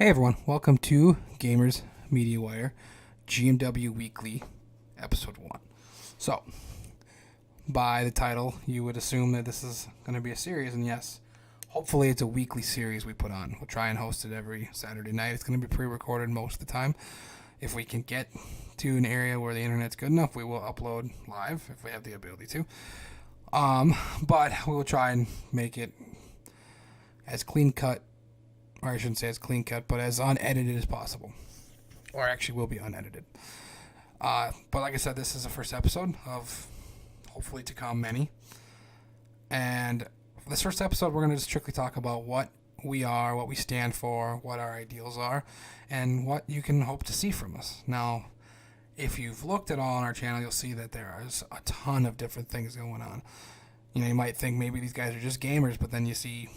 Hey everyone, welcome to Gamers Media Wire GMW Weekly Episode 1. So, by the title, you would assume that this is going to be a series, and yes, hopefully it's a weekly series we put on. We'll try and host it every Saturday night. It's going to be pre-recorded most of the time. If we can get to an area where the internet's good enough, we will upload live if we have the ability to. But we will try and make it as clean cut, or I shouldn't say as clean cut, but as unedited as possible. Or actually will be unedited. But like I said, this is the first episode of hopefully to come many. And for this first episode, we're going to just strictly talk about what we are, what we stand for, what our ideals are, and what you can hope to see from us. Now, if you've looked at all on our channel, you'll see that there is a ton of different things going on. You know, you might think maybe these guys are just gamers, but then you see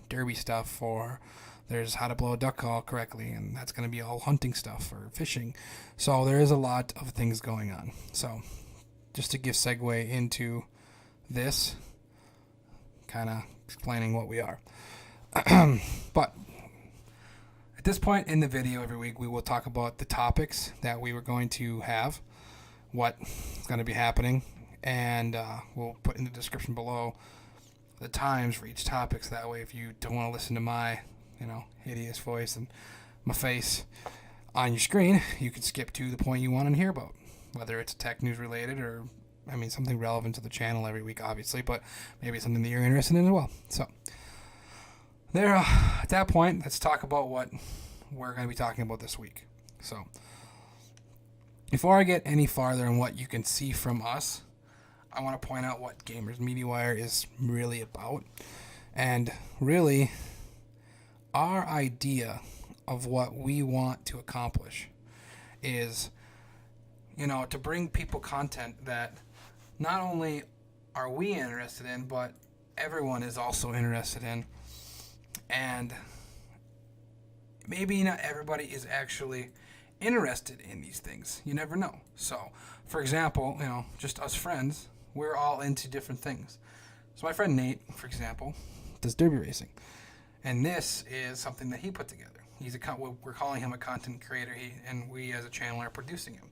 derby stuff, or there's how to blow a duck call correctly, and that's going to be all hunting stuff or fishing. So there is a lot of things going on. So just to give segue into this, kind of explaining what we are. But at this point in the video every week, we will talk about the topics that we were going to have, what's going to be happening, and we'll put in the description below the times for each topic. So that way, if you don't want to listen to my hideous voice and my face on your screen, you can skip to the point you want to hear about, whether it's tech news related or, something relevant to the channel every week, obviously, but maybe something that you're interested in as well. So there, at that point, let's talk about what we're going to be talking about this week. So before I get any farther on what you can see from us, I want to point out what Gamers Media Wire is really about. And really, our idea of what we want to accomplish is, to bring people content that not only are we interested in, but everyone is also interested in. And maybe not everybody is actually interested in these things. You never know. So, for example, just us friends, we're all into different things. So my friend Nate, for example, does derby racing. And this is something that he put together. We're calling him a content creator, and we as a channel are producing him.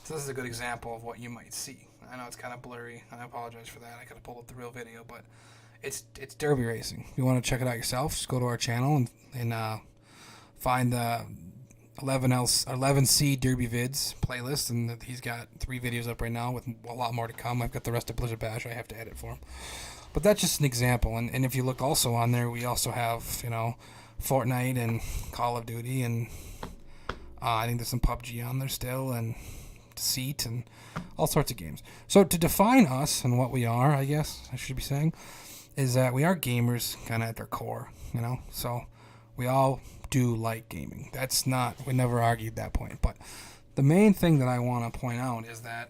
So this is a good example of what you might see. I know it's kind of blurry. I apologize for that. I could have pulled up the real video, but it's derby racing. If you want to check it out yourself, just go to our channel and find the 11C Derby Vids playlist, and he's got 3 videos up right now with a lot more to come. I've got the rest of Blizzard Bash I have to edit for him. But that's just an example. And if you look also on there, we also have, Fortnite and Call of Duty, and I think there's some PUBG on there still, and Deceit, and all sorts of games. So to define us and what we are, I guess I should be saying, is that we are gamers kind of at their core, So we all do like gaming. We never argued that point. But the main thing that I want to point out is that,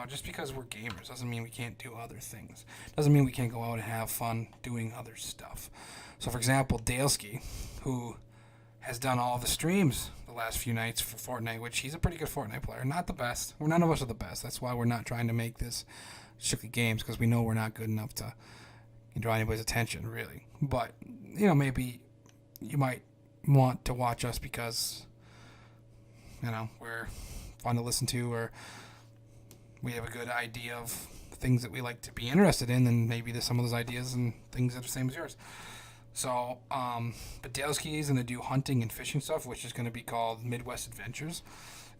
just because we're gamers doesn't mean we can't do other things. Doesn't mean we can't go out and have fun doing other stuff. So, for example, Daleski, who has done all the streams the last few nights for Fortnite, which he's a pretty good Fortnite player. Not the best. None of us are the best. That's why we're not trying to make this strictly games, because we know we're not good enough to draw anybody's attention, really. But, maybe you might want to watch us because, we're fun to listen to, or we have a good idea of things that we like to be interested in, and maybe there's some of those ideas and things that are the same as yours. So, but Daleski is going to do hunting and fishing stuff, which is going to be called Midwest Adventures.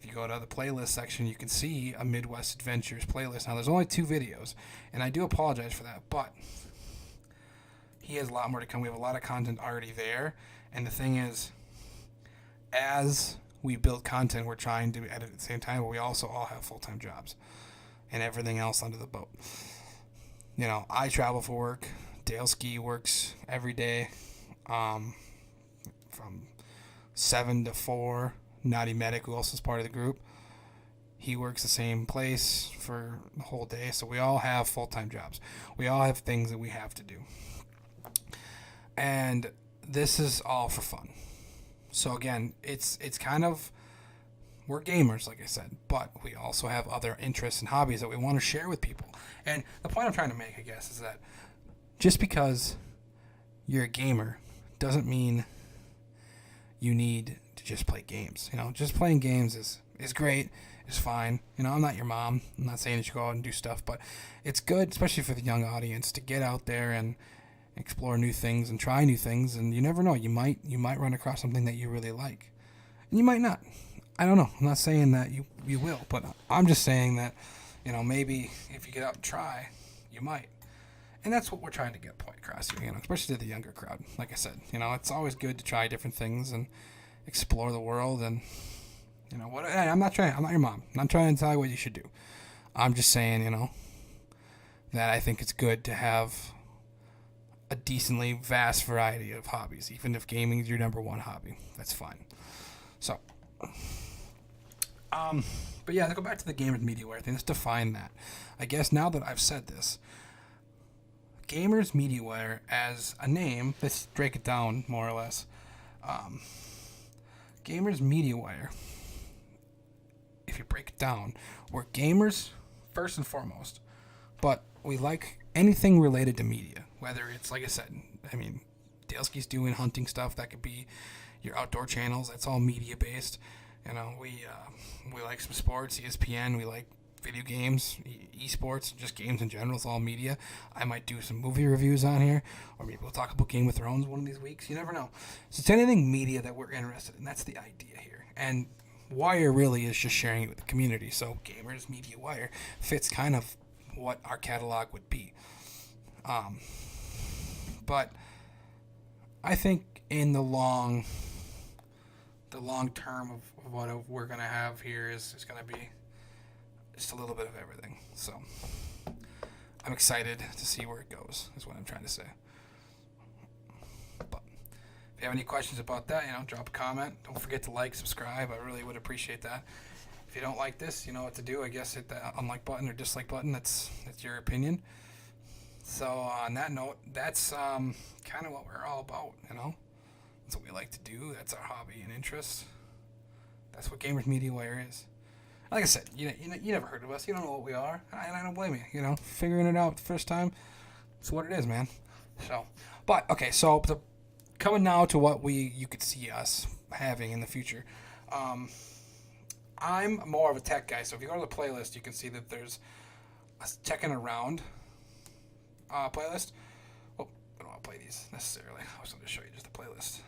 If you go to the playlist section, you can see a Midwest Adventures playlist. Now, there's only 2 videos, and I do apologize for that, but he has a lot more to come. We have a lot of content already there, and the thing is, as we build content, we're trying to edit at the same time, but we also all have full-time jobs and everything else under the boat. I travel for work. Daleski works every day from 7 to 4. Naughty Medic, who also is part of the group, he works the same place for the whole day. So we all have full-time jobs. We all have things that we have to do. And this is all for fun. So again, it's kind of, we're gamers, like I said, but we also have other interests and hobbies that we want to share with people. And the point I'm trying to make, I guess, is that just because you're a gamer doesn't mean you need to just play games. Just playing games is great, is fine. I'm not your mom. I'm not saying that you go out and do stuff, but it's good, especially for the young audience, to get out there and explore new things and try new things. And you never know, you might run across something that you really like, and you might not. I don't know. I'm not saying that you will, but I'm just saying that maybe if you get out and try, you might. And that's what we're trying to get point across here, especially to the younger crowd. Like I said, it's always good to try different things and explore the world. And what? Hey, I'm not your mom. I'm not trying to tell you what you should do. I'm just saying, that I think it's good to have a decently vast variety of hobbies, even if gaming is your number one hobby. That's fine. So, but yeah, let's go back to the gamers media wear thing. Let's define that. I guess now that I've said this, gamers media wear as a name, let's break it down more or less. Gamers media wear, if you break it down, we're gamers first and foremost, but we like anything related to media, whether it's, like I said, Daleski's doing hunting stuff, that could be your outdoor channels, that's all media based. We like some sports, ESPN, we like video games, esports, just games in general, it's all media. I might do some movie reviews on here, or maybe we'll talk about Game of Thrones one of these weeks, you never know. So it's anything media that we're interested in, that's the idea here. And Wire really is just sharing it with the community, so Gamers Media Wire fits kind of what our catalog would be. But I think in the long term of what we're going to have here is going to be just a little bit of everything. So I'm excited to see where it goes, is what I'm trying to say. But if you have any questions about that, drop a comment. Don't forget to like, subscribe. I really would appreciate that. If you don't like this, you know what to do. I guess hit that unlike button or dislike button. That's your opinion. So on that note, that's kind of what we're all about, That's what we like to do. That's our hobby and interest. That's what Gamers Media Wire is. Like I said, you never heard of us. You don't know what we are. And I don't blame you, Figuring it out the first time, it's what it is, man. So, but, okay, so coming now to what you could see us having in the future. I'm more of a tech guy, so if you go to the playlist, you can see that there's a checking around playlist. Oh, I don't want to play these necessarily. I was going to show you just the playlist.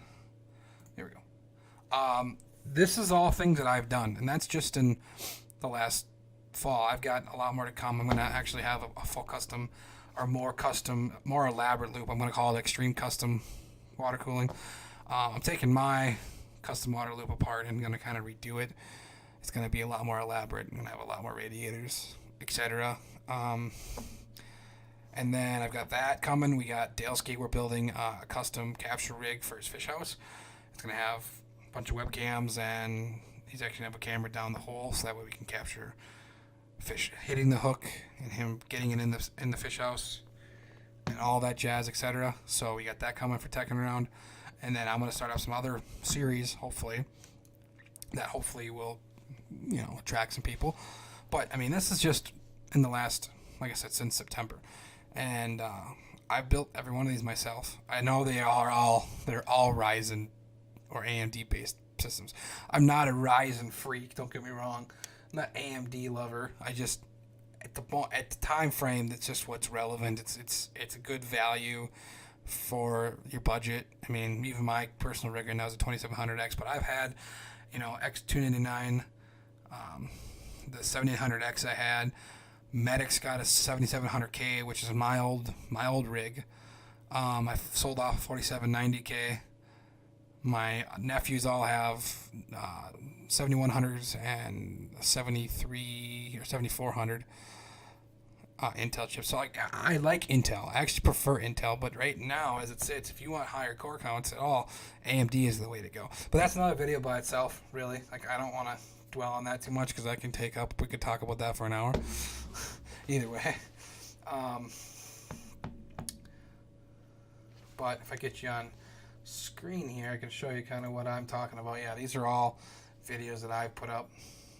Here we go. This is all things that I've done, and that's just in the last fall. I've got a lot more to come. I'm going to actually have a full custom, or more elaborate loop. I'm going to call it extreme custom water cooling. I'm taking my custom water loop apart and going to kind of redo it. It's going to be a lot more elaborate. I'm going to have a lot more radiators, etc. And then I've got that coming. We got Daleski. We're building a custom capture rig for his fish house. It's going to have a bunch of webcams, and he's actually going to have a camera down the hole, so that way we can capture fish hitting the hook and him getting it in the fish house and all that jazz, etc. So we got that coming for Teching Around. And then I'm going to start up some other series, hopefully, that hopefully will attract some people. But this is just in the last, like I said, since September, and I've built every one of these myself. I know they're all Ryzen or AMD based systems. I'm not a Ryzen freak, don't get me wrong. I'm not AMD lover. I just at the time frame, that's just what's relevant. It's a good value for your budget. Even my personal rig right now is a 2700X, but I've had X299. The 7800X I had. Medic's got a 7700K, which is my old rig. I sold off 4790K. My nephews all have 7100s and 73 or 7400 Intel chips. So I like Intel. I actually prefer Intel, but right now, as it sits, if you want higher core counts at all, AMD is the way to go. But that's another video by itself, really. I don't want to dwell on that too much because we could talk about that for an hour. Either way. But if I get you on screen here, I can show you kind of what I'm talking about. Yeah, these are all videos that I've put up.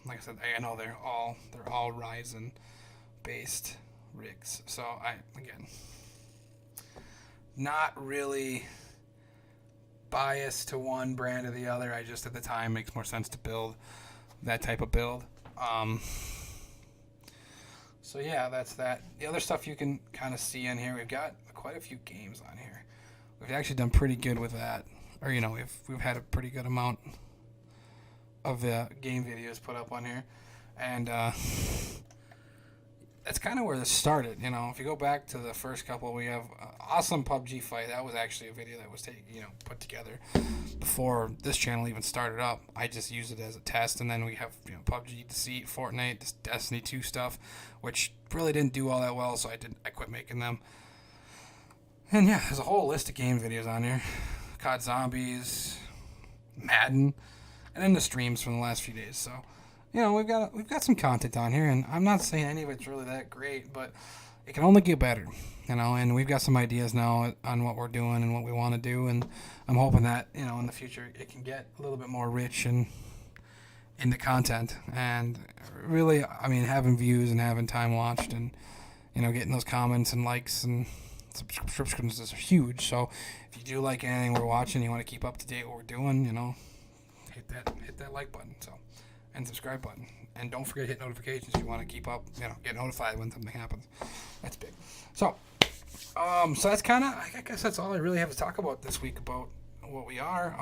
Like I said, I know they're all Ryzen based rigs. So again, not really bias to one brand or the other. I just, at the time, makes more sense to build that type of build. So yeah, that's that. The other stuff you can kind of see in here, we've got quite a few games on here. We've actually done pretty good with that. Or, you know, we've had a pretty good amount of game videos put up on here. And that's kind of where this started. You know, if you go back to the first couple, we have awesome PUBG fight. That was actually a video that was put together before this channel even started up. I just used it as a test, and then we have PUBG Deceit, Fortnite, this Destiny 2 stuff, which really didn't do all that well, so I quit making them. And yeah, there's a whole list of game videos on here. COD Zombies, Madden, and then the streams from the last few days. So, you know, we've got some content on here, and I'm not saying any of it's really that great, but it can only get better, you know. And we've got some ideas now on what we're doing and what we want to do, and I'm hoping that, you know, in the future it can get a little bit more rich and in the content. And really, I mean, having views and having time watched, and you know, getting those comments and likes and subscriptions is huge. So if you do like anything we're watching, you want to keep up to date what we're doing, you know, hit that like button. So. And subscribe button, and don't forget to hit notifications if you want to keep up, you know, get notified when something happens. That's big. So that's kind of, I guess that's all I really have to talk about this week about what we are.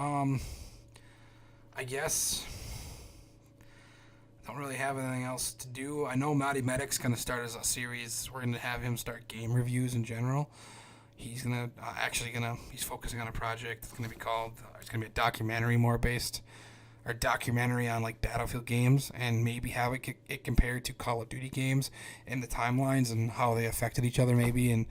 I guess don't really have anything else to do. I know Matty Medic's going to start as a series. We're going to have him start game reviews in general. He's going to he's focusing on a project that's going to be called, it's going to be a documentary more based, or documentary on like Battlefield games, and maybe have it compared to Call of Duty games and the timelines and how they affected each other maybe and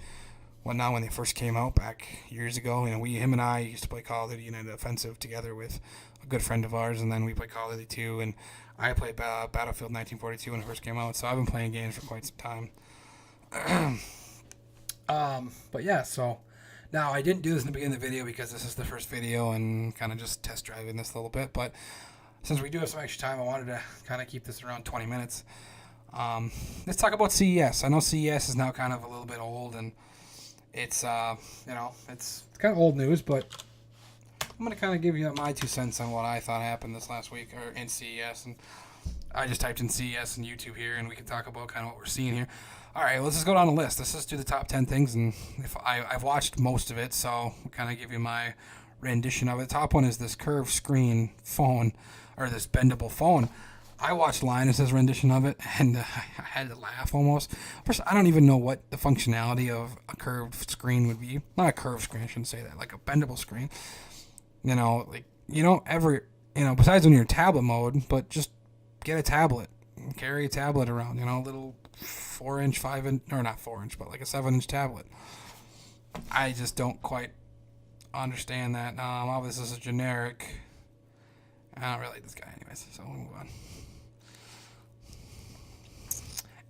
whatnot when they first came out back years ago. You know, him and I used to play Call of Duty United Offensive together with a good friend of ours, and then we played Call of Duty 2, and I played Battlefield 1942 when it first came out, so I've been playing games for quite some time. But yeah, so now I didn't do this in the beginning of the video because this is the first video and kind of just test driving this a little bit, but since we do have some extra time, I wanted to kind of keep this around 20 minutes. Let's talk about CES. I know CES is now kind of a little bit old, and it's, you know, it's kind of old news, but I'm going to kind of give you my 2 cents on what I thought happened this last week or in CES. And I just typed in CES in YouTube here, and we can talk about kind of what we're seeing here. All right, let's just go down the list. Let's just do the top 10 things, and if I've watched most of it, so I'll kind of give you my rendition of it. The top one is this curved screen phone, or this bendable phone. I watched Linus's rendition of it, and I had to laugh almost. First, I don't even know what the functionality of a curved screen would be. Not a curved screen, I shouldn't say that. Like a bendable screen. You know, like, you don't ever, you know, besides when you're in tablet mode, but just get a tablet. Carry a tablet around, you know, a little 4-inch, 5-inch, or not 4-inch, but like a 7-inch tablet. I just don't quite understand that. Obviously, this is generic. I don't really like this guy anyways, so we'll move on.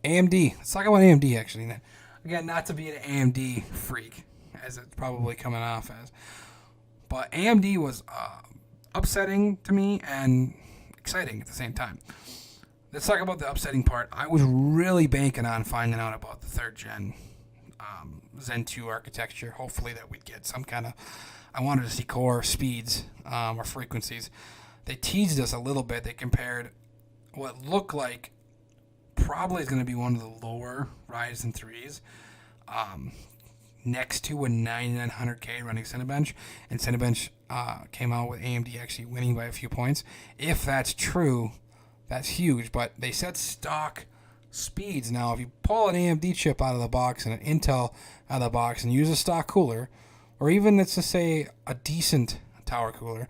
AMD. Let's talk about AMD, actually. Again, not to be an AMD freak, as it's probably coming off as. But AMD was upsetting to me and exciting at the same time. Let's talk about the upsetting part. I was really banking on finding out about the 3rd gen Zen 2 architecture. Hopefully that we'd get some kind of... I wanted to see core speeds or frequencies. They teased us a little bit. They compared what looked like probably is going to be one of the lower Ryzen 3s next to a 9900K running Cinebench. And Cinebench came out with AMD actually winning by a few points. If that's true, that's huge. But they said stock speeds. Now, if you pull an AMD chip out of the box and an Intel out of the box and use a stock cooler, or even, let's just say, a decent tower cooler,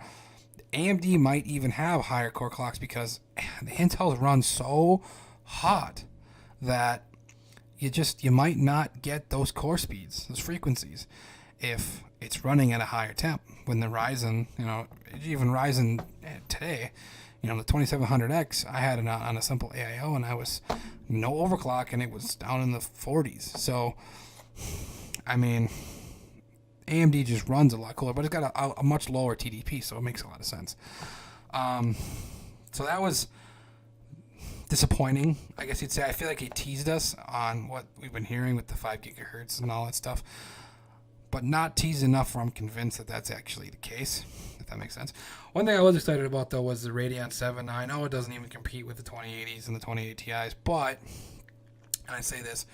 AMD might even have higher core clocks because the Intels run so hot that you might not get those core speeds, those frequencies, if it's running at a higher temp. When the Ryzen, you know, even Ryzen today, you know, the 2700X, I had it on a simple AIO, and I was no overclock, and it was down in the 40s. So, I mean, AMD just runs a lot cooler, but it's got a much lower TDP, so it makes a lot of sense. So that was disappointing, I guess you'd say. I feel like he teased us on what we've been hearing with the 5 gigahertz and all that stuff. but not teased enough where I'm convinced that that's actually the case, if that makes sense. One thing I was excited about, though, was the Radeon 7. I know it doesn't even compete with the 2080s and the 2080 Ti's, but, and I say this,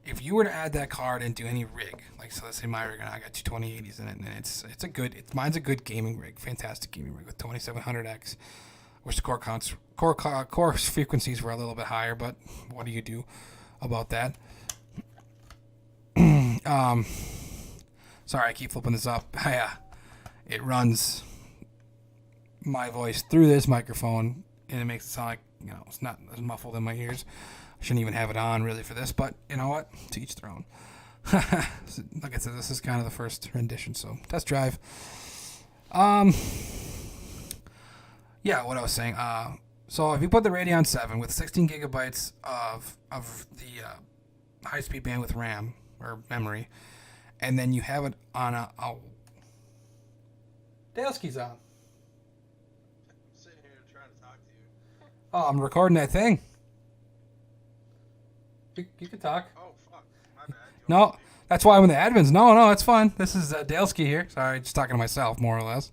if you were to add that card into any rig, like, so let's say my rig, and I got two 2080s in it, and mine's a good gaming rig, fantastic gaming rig with 2700X, which the core frequencies were a little bit higher, but what do you do about that? Sorry, I keep flipping this up. It runs my voice through this microphone, and it makes it sound like, it's not as muffled in my ears. I shouldn't even have it on, really, for this, but you know what? To each their own. Like I said, this is kind of the first rendition, so test drive. Yeah, what I was saying. So if you put the Radeon 7 with 16 gigabytes of the high-speed bandwidth RAM, or memory, and then you have it on a Daleski's on. I'm sitting here trying to talk to you. Oh, I'm recording that thing. You can talk. Oh, fuck. My bad. No, that's why I'm in the admins. No, it's fine. This is Daleski here. Sorry, just talking to myself, more or less.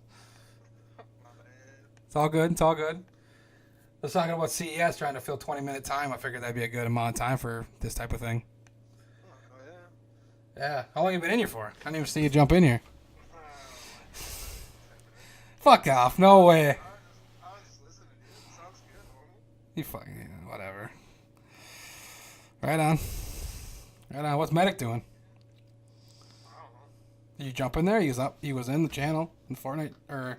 My bad. It's all good. It's all good. I was talking about CES, trying to fill 20-minute time. I figured that'd be a good amount of time for this type of thing. Oh, yeah. Yeah. How long have you been in here for? I didn't even see you jump in here. Fuck off. No way. I was just listening to you. It sounds good, homie. You fucking whatever. Right on. Right on. What's Medic doing? I don't know. Did you jump in there? He was up. He was in the channel in Fortnite, or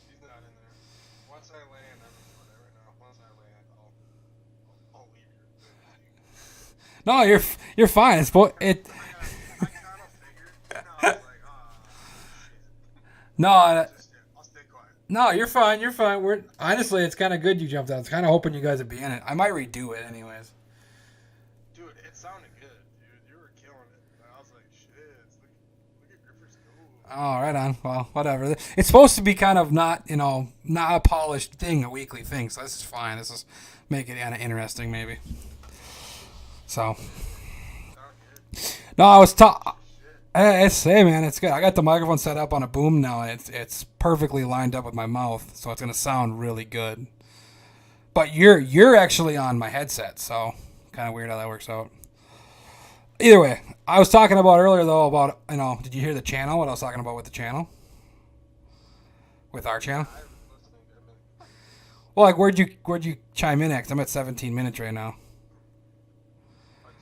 He's not in there. Once I land, I'm doing it right now. Once I land, I'll leave you. no? You're fine. It's it. I kind of figured. I was like, shit. No. I'll stay quiet. No, you're fine. You're fine. Honestly, it's kind of good you jumped out. I was kind of hoping you guys would be in it. I might redo it anyways. Dude, it sounded good, dude. You were killing it. I was like, shit. Look at Griffer's go. Oh, right on. Well, whatever. It's supposed to be kind of not a polished thing, a weekly thing. So this is fine. This is make it kind of interesting, maybe. So. No, I was hey man, it's good. I got the microphone set up on a boom now. It's perfectly lined up with my mouth, so it's gonna sound really good. But you're actually on my headset, so kind of weird how that works out. Either way, I was talking about earlier though about did you hear the channel? What I was talking about with the channel? With our channel? I was listening to him. Well, like where'd you chime in at? 'Cause I'm at 17 minutes right now.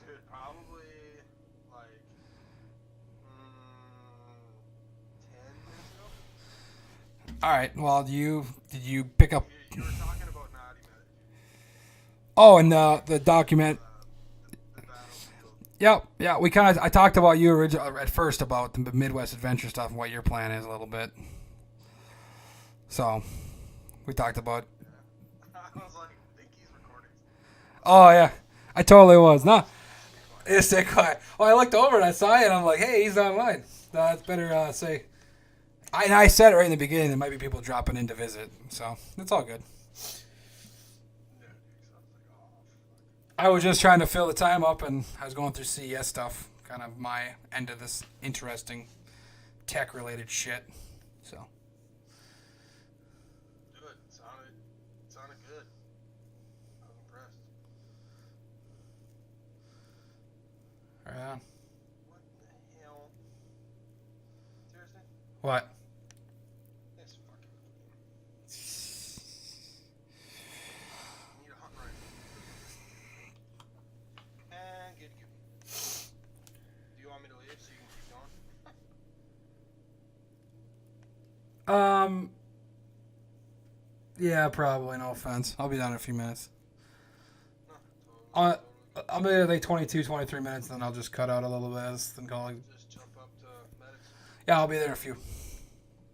Dude, probably like 10 minutes ago. All right. Well, did you pick up? You were talking about Naughty Medic. Oh, and the document. The battlefield. Yep. Yeah. I talked about you at first about the Midwest adventure stuff and what your plan is a little bit. So, we talked about. I was like, I think he's recording. Oh yeah, I totally was. No, it's stay quiet. Well, I looked over and I saw it, and I'm like, hey, he's online. No, that's better say. I said it right in the beginning. There might be people dropping in to visit, so it's all good. Yeah, dude, so I was like, oh, fuck. I was just trying to fill the time up, and I was going through CES stuff, kind of my end of this interesting tech-related shit. So. Good. It sounded good. I was impressed. Right on. What the hell? Seriously? What? This fucking I need a hunt rifle. And good. Do you want me to leave so you can keep going? Yeah, probably. No offense. I'll be done in a few minutes. No, totally. I'll be like 22, 23 minutes, then I'll just cut out a little bit and call it. Just jump up to medics. Yeah, I'll be there in a few.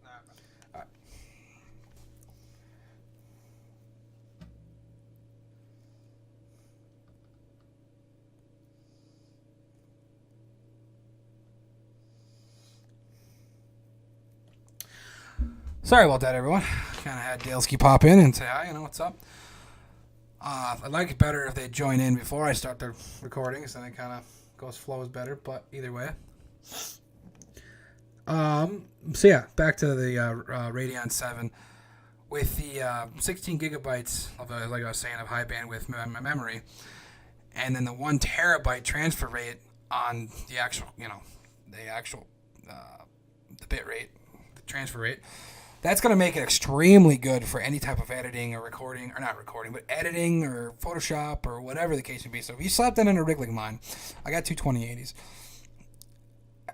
Nah, All right. Sorry about that, everyone. Kind of had Daleski pop in and say hi, what's up. I'd like it better if they join in before I start the recording, so then it kind of flows better, but either way. So yeah, back to the Radeon 7 with the 16 gigabytes of like I was saying of high bandwidth memory, and then the 1 terabyte transfer rate on the actual the bit rate, the transfer rate. That's going to make it extremely good for any type of editing or recording, or not recording, but editing or Photoshop or whatever the case may be. So if you slap that in a rig like mine, I got two 2080s,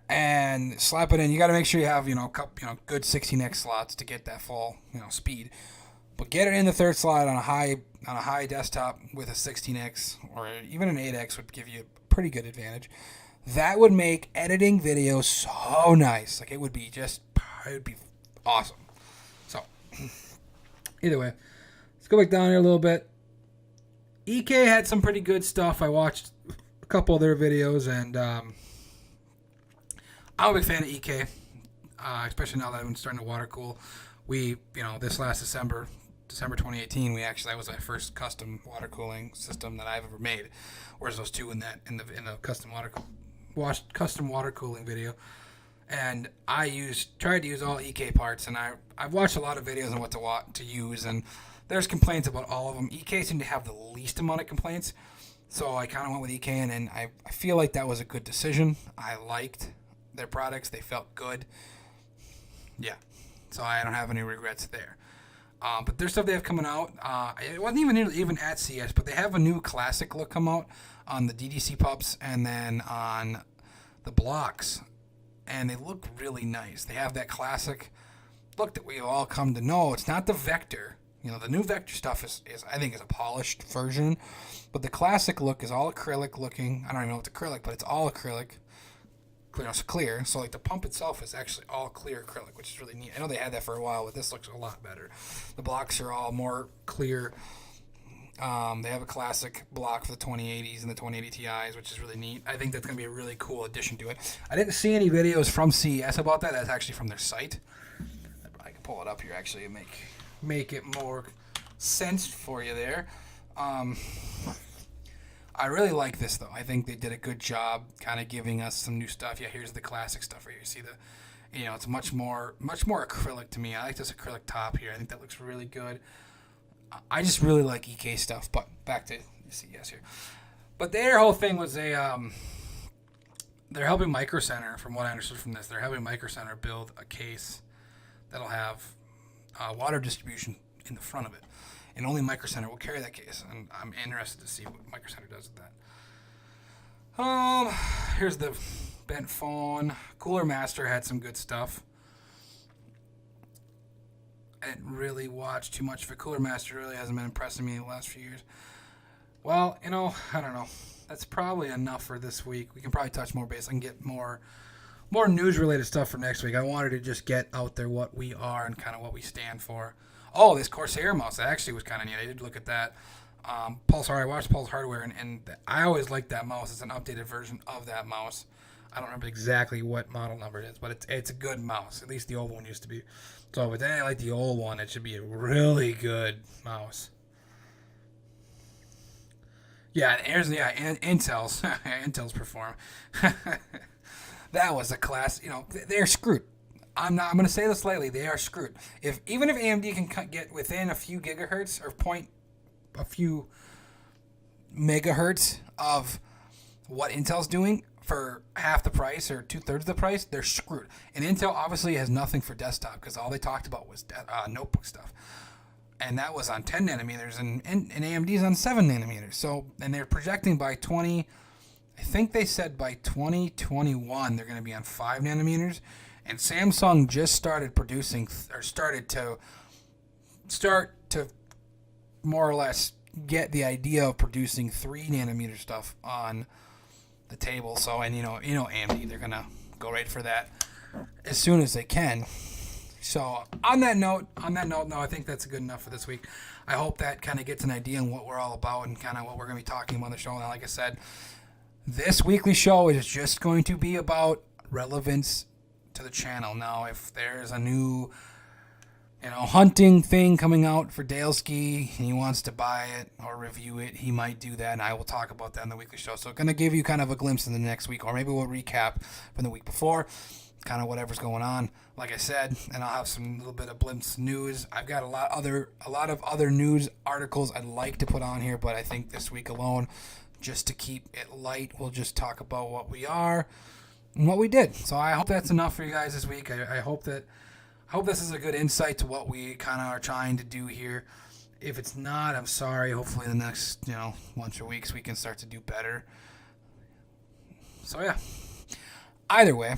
and slap it in, you got to make sure you have good 16x slots to get that full speed. But get it in the third slot on a high desktop with a 16x or even an 8x would give you a pretty good advantage. That would make editing videos so nice. Like it would be awesome. So, either way, let's go back down here a little bit. EK had some pretty good stuff. I watched a couple of their videos, and I'm a big fan of EK, especially now that I've been starting to water cool. We, this last December 2018, that was my first custom water cooling system that I've ever made. Whereas those two in the custom water cooling video. And I tried to use all EK parts, and I've watched a lot of videos on what to use, and there's complaints about all of them. EK seemed to have the least amount of complaints, so I kind of went with EK, and I feel like that was a good decision. I liked their products; they felt good. Yeah, so I don't have any regrets there. But there's stuff they have coming out. It wasn't even at CS, but they have a new classic look come out on the DDC pups and then on the blocks. And they look really nice. They have that classic look that we've all come to know. It's not the Vector. The new Vector stuff is I think is a polished version. But the classic look is all acrylic looking. I don't even know what's acrylic, but it's all acrylic. It's clear. So like the pump itself is actually all clear acrylic, which is really neat. I know they had that for a while, but this looks a lot better. The blocks are all more clear. They have a classic block for the 2080s and the 2080 Ti's, which is really neat. I think that's going to be a really cool addition to it. I didn't see any videos from CES about that. That's actually from their site. I can pull it up here actually and make it more sense for you there. I really like this though. I think they did a good job kind of giving us some new stuff. Yeah, here's the classic stuff right here. You see it's much more acrylic to me. I like this acrylic top here. I think that looks really good. I just really like EK stuff, but back to CES here. But their whole thing was they're helping Micro Center, from what I understood from this, they're helping Micro Center build a case that'll have water distribution in the front of it. And only Micro Center will carry that case, and I'm interested to see what Micro Center does with that. Here's the bent phone. Cooler Master had some good stuff. I didn't really watch too much for Cooler Master. Really hasn't been impressing me the last few years. Well, I don't know. That's probably enough for this week. We can probably touch more base. I can get more news-related stuff for next week. I wanted to just get out there what we are and kind of what we stand for. Oh, this Corsair mouse. That actually was kind of neat. I did look at that. Pulse. I watched Pulse Hardware, and I always liked that mouse. It's an updated version of that mouse. I don't remember exactly what model number it is, but it's a good mouse. At least the old one used to be. So with that, I like the old one. It should be a really good mouse. Yeah, and Intel's Intel's Perform. That was a class. They're screwed. I'm going to say this lightly. They are screwed. Even if AMD can get within a few gigahertz or a few megahertz of what Intel's doing for half the price or 2/3 the price, they're screwed. And Intel obviously has nothing for desktop because all they talked about was notebook stuff. And that was on 10 nanometers, and AMD's on 7 nanometers. So, and they're projecting by 20, I think they said by 2021 they're going to be on 5 nanometers. And Samsung just started producing, or started to more or less get the idea of producing 3 nanometer stuff on the table. So, and AMD, they're gonna go right for that as soon as they can. So on that note, no, I think that's good enough for this week. I hope that kind of gets an idea on what we're all about and kind of what we're gonna be talking about on the show. Now, like I said, this weekly show is just going to be about relevance to the channel. Now, if there's a new hunting thing coming out for Daleski and he wants to buy it or review it, he might do that, and I will talk about that in the weekly show. So I'm going to give you kind of a glimpse in the next week, or maybe we'll recap from the week before. kind of whatever's going on. Like I said, and I'll have some little bit of blimps news. I've got a lot of other news articles I'd like to put on here, but I think this week alone, just to keep it light, we'll just talk about what we are and what we did. So I hope that's enough for you guys this week. I hope this is a good insight to what we kind of are trying to do here. If it's not, I'm sorry. Hopefully the next, bunch of weeks we can start to do better. So yeah. Either way,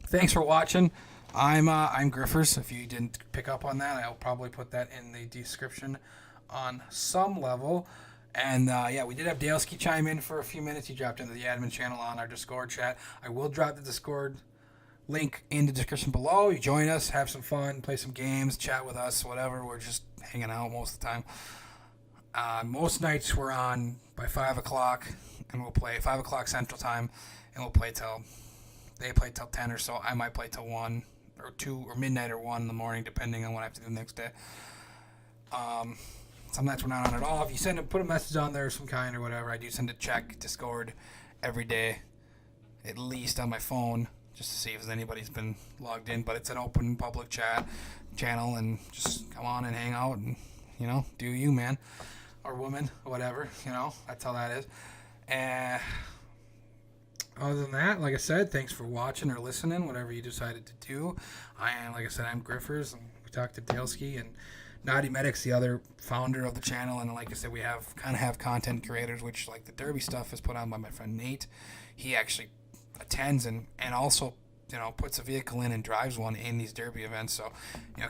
thanks for watching. I'm Griffers. If you didn't pick up on that, I'll probably put that in the description on some level. And we did have Daleski chime in for a few minutes. He dropped into the admin channel on our Discord chat. I will drop the Discord link in the description below. You join us, have some fun, play some games, chat with us, whatever. We're just hanging out most of the time. Most nights we're on by 5 o'clock, and we'll play 5 o'clock Central Time, and we'll play till they play till 10 or so. I might play till 1 or 2 or midnight or 1 in the morning, depending on what I have to do the next day. Some nights we're not on at all. If you put a message on there of some kind or whatever, I do send a check Discord every day, at least on my phone, just to see if anybody's been logged in. But it's an open public chat channel, and just come on and hang out and, do you, man, or woman, or whatever, that's how that is. And other than that, like I said, thanks for watching or listening, whatever you decided to do. I'm Griffers, and we talked to Daleski and Naughty Medic's the other founder of the channel, and like I said, we have content creators, which like the Derby stuff is put on by my friend Nate. He actually attends and also puts a vehicle in and drives one in these Derby events. So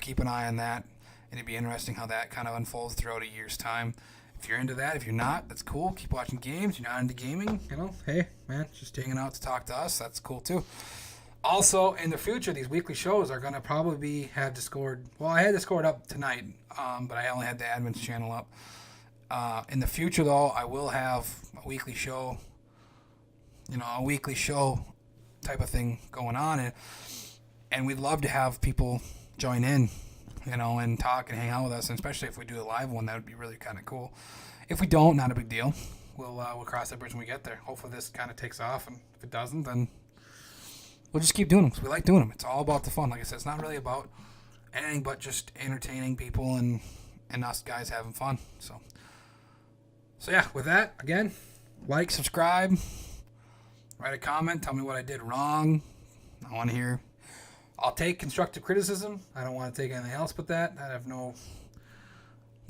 keep an eye on that, and it'd be interesting how that kind of unfolds throughout a year's time. If you're into that, if you're not, that's cool. Keep watching games. You're not into gaming, hey man, just hanging out to talk to us, that's cool too. Also, in the future, these weekly shows are going to probably have Discord. Well, I had Discord up tonight, but I only had the admin's channel up. In the future, though, I will have a weekly show, type of thing going on. And we'd love to have people join in, and talk and hang out with us. And especially if we do a live one, that would be really kind of cool. If we don't, not a big deal. We'll cross that bridge when we get there. Hopefully this kind of takes off, and if it doesn't, then we'll just keep doing them because we like doing them. It's all about the fun. Like I said, it's not really about anything but just entertaining people and us guys having fun. So yeah, with that, again, like, subscribe, write a comment, tell me what I did wrong. I want to hear. I'll take constructive criticism. I don't want to take anything else but that. I have no.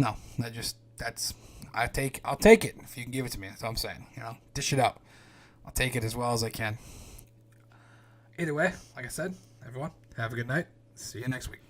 I'll take it if you can give it to me. That's all I'm saying. Dish it out. I'll take it as well as I can. Either way, like I said, everyone, have a good night. See you next week.